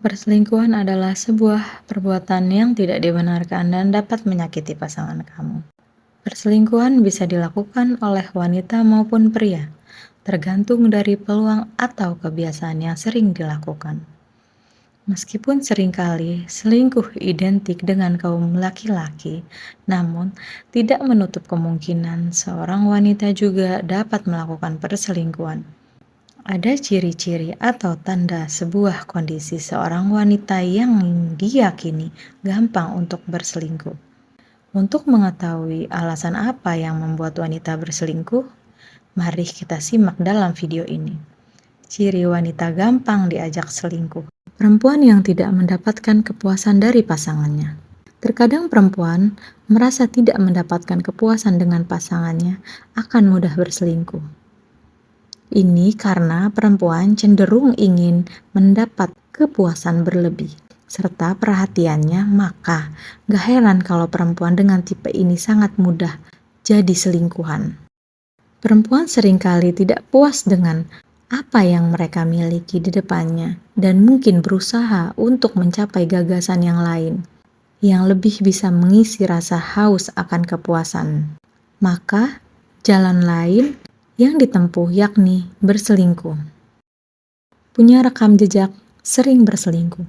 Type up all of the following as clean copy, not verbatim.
Perselingkuhan adalah sebuah perbuatan yang tidak dibenarkan dan dapat menyakiti pasangan kamu. Perselingkuhan bisa dilakukan oleh wanita maupun pria, tergantung dari peluang atau kebiasaan yang sering dilakukan. Meskipun seringkali selingkuh identik dengan kaum laki-laki, namun tidak menutup kemungkinan seorang wanita juga dapat melakukan perselingkuhan. Ada ciri-ciri atau tanda sebuah kondisi seorang wanita yang diyakini gampang untuk berselingkuh. Untuk mengetahui alasan apa yang membuat wanita berselingkuh, mari kita simak dalam video ini. Ciri wanita gampang diajak selingkuh. Perempuan yang tidak mendapatkan kepuasan dari pasangannya. Terkadang perempuan merasa tidak mendapatkan kepuasan dengan pasangannya akan mudah berselingkuh. Ini karena perempuan cenderung ingin mendapat kepuasan berlebih serta perhatiannya, maka gak heran kalau perempuan dengan tipe ini sangat mudah jadi selingkuhan. Perempuan seringkali tidak puas dengan apa yang mereka miliki di depannya dan mungkin berusaha untuk mencapai gagasan yang lain yang lebih bisa mengisi rasa haus akan kepuasan. Maka, jalan lain yang ditempuh yakni berselingkuh. Punya rekam jejak sering berselingkuh.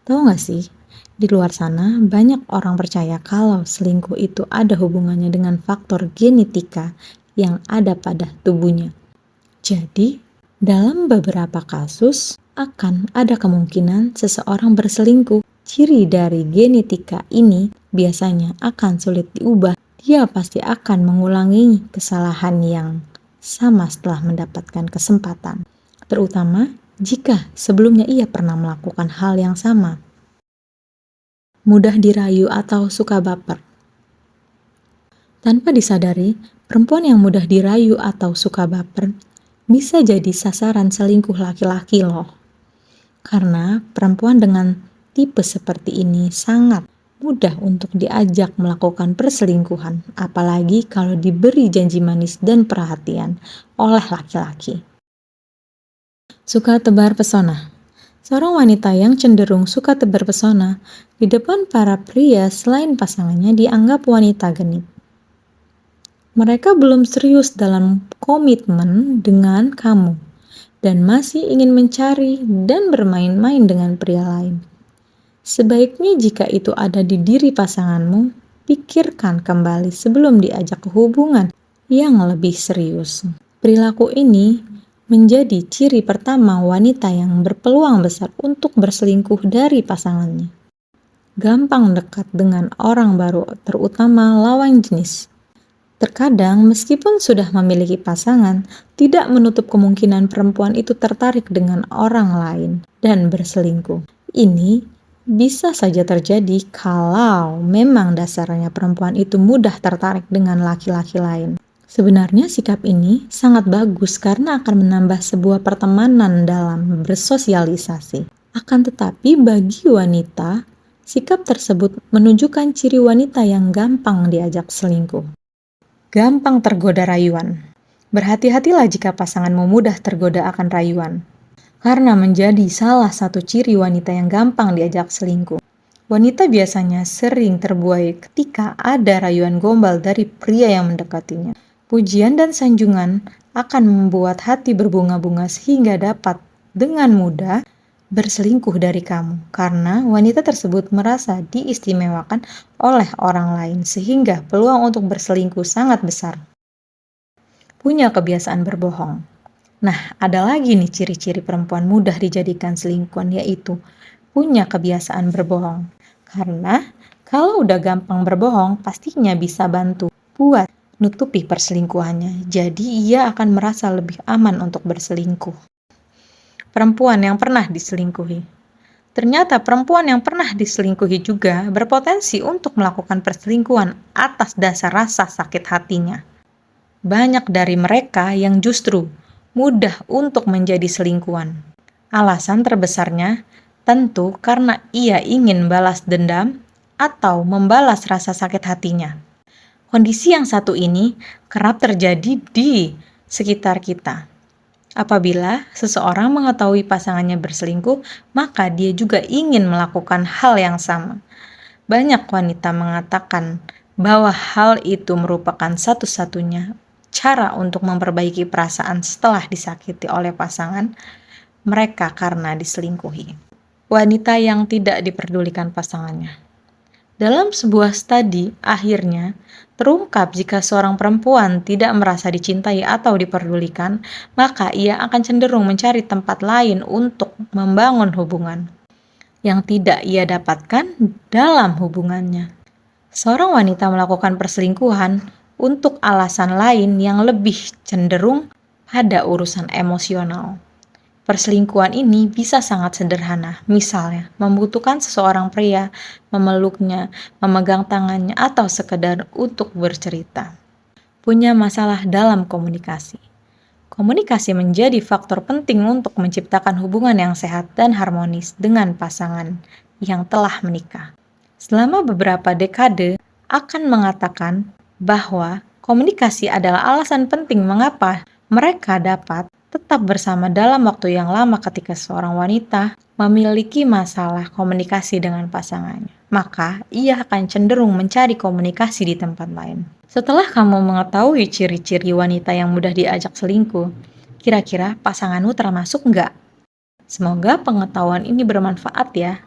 Tahu gak sih, di luar sana banyak orang percaya kalau selingkuh itu ada hubungannya dengan faktor genetika yang ada pada tubuhnya. Jadi, dalam beberapa kasus akan ada kemungkinan seseorang berselingkuh. Ciri dari genetika ini biasanya akan sulit diubah. Dia pasti akan mengulangi kesalahan yang sama setelah mendapatkan kesempatan, terutama jika sebelumnya ia pernah melakukan hal yang sama. Mudah dirayu atau suka baper. Tanpa disadari, perempuan yang mudah dirayu atau suka baper bisa jadi sasaran selingkuh laki-laki loh. Karena perempuan dengan tipe seperti ini sangat mudah untuk diajak melakukan perselingkuhan, apalagi kalau diberi janji manis dan perhatian oleh laki-laki. Suka tebar pesona. Seorang wanita yang cenderung suka tebar pesona di depan para pria selain pasangannya dianggap wanita genit. Mereka belum serius dalam komitmen dengan kamu dan masih ingin mencari dan bermain-main dengan pria lain. Sebaiknya jika itu ada di diri pasanganmu, pikirkan kembali sebelum diajak ke hubungan yang lebih serius. Perilaku ini menjadi ciri pertama wanita yang berpeluang besar untuk berselingkuh dari pasangannya. Gampang dekat dengan orang baru, terutama lawan jenis. Terkadang, meskipun sudah memiliki pasangan, tidak menutup kemungkinan perempuan itu tertarik dengan orang lain dan berselingkuh. Ini bisa saja terjadi kalau memang dasarnya perempuan itu mudah tertarik dengan laki-laki lain. Sebenarnya sikap ini sangat bagus karena akan menambah sebuah pertemanan dalam bersosialisasi. Akan tetapi bagi wanita, sikap tersebut menunjukkan ciri wanita yang gampang diajak selingkuh. Gampang tergoda rayuan. Berhati-hatilah jika pasanganmu mudah tergoda akan rayuan, karena menjadi salah satu ciri wanita yang gampang diajak selingkuh. Wanita biasanya sering terbuai ketika ada rayuan gombal dari pria yang mendekatinya. Pujian dan sanjungan akan membuat hati berbunga-bunga sehingga dapat dengan mudah berselingkuh dari kamu, karena wanita tersebut merasa diistimewakan oleh orang lain sehingga peluang untuk berselingkuh sangat besar. Punya kebiasaan berbohong. Nah, ada lagi nih ciri-ciri perempuan mudah dijadikan selingkuhan, yaitu punya kebiasaan berbohong. Karena kalau udah gampang berbohong, pastinya bisa bantu buat nutupi perselingkuhannya. Jadi ia akan merasa lebih aman untuk berselingkuh. Perempuan yang pernah diselingkuhi. Ternyata perempuan yang pernah diselingkuhi juga berpotensi untuk melakukan perselingkuhan atas dasar rasa sakit hatinya. Banyak dari mereka yang justru mudah untuk menjadi selingkuhan. Alasan terbesarnya tentu karena ia ingin balas dendam atau membalas rasa sakit hatinya. Kondisi yang satu ini kerap terjadi di sekitar kita. Apabila seseorang mengetahui pasangannya berselingkuh, maka dia juga ingin melakukan hal yang sama. Banyak wanita mengatakan bahwa hal itu merupakan satu-satunya cara untuk memperbaiki perasaan setelah disakiti oleh pasangan mereka karena diselingkuhi. Wanita yang tidak diperdulikan pasangannya. Dalam sebuah studi, akhirnya terungkap jika seorang perempuan tidak merasa dicintai atau diperdulikan, maka ia akan cenderung mencari tempat lain untuk membangun hubungan yang tidak ia dapatkan dalam hubungannya. Seorang wanita melakukan perselingkuhan untuk alasan lain yang lebih cenderung pada urusan emosional. Perselingkuhan ini bisa sangat sederhana, misalnya membutuhkan seseorang pria, memeluknya, memegang tangannya, atau sekedar untuk bercerita. Punya masalah dalam komunikasi. Komunikasi menjadi faktor penting untuk menciptakan hubungan yang sehat dan harmonis dengan pasangan yang telah menikah. Selama beberapa dekade, akan mengatakan bahwa komunikasi adalah alasan penting mengapa mereka dapat tetap bersama dalam waktu yang lama ketika seorang wanita memiliki masalah komunikasi dengan pasangannya. Maka, ia akan cenderung mencari komunikasi di tempat lain. Setelah kamu mengetahui ciri-ciri wanita yang mudah diajak selingkuh, kira-kira pasanganmu termasuk nggak? Semoga pengetahuan ini bermanfaat ya.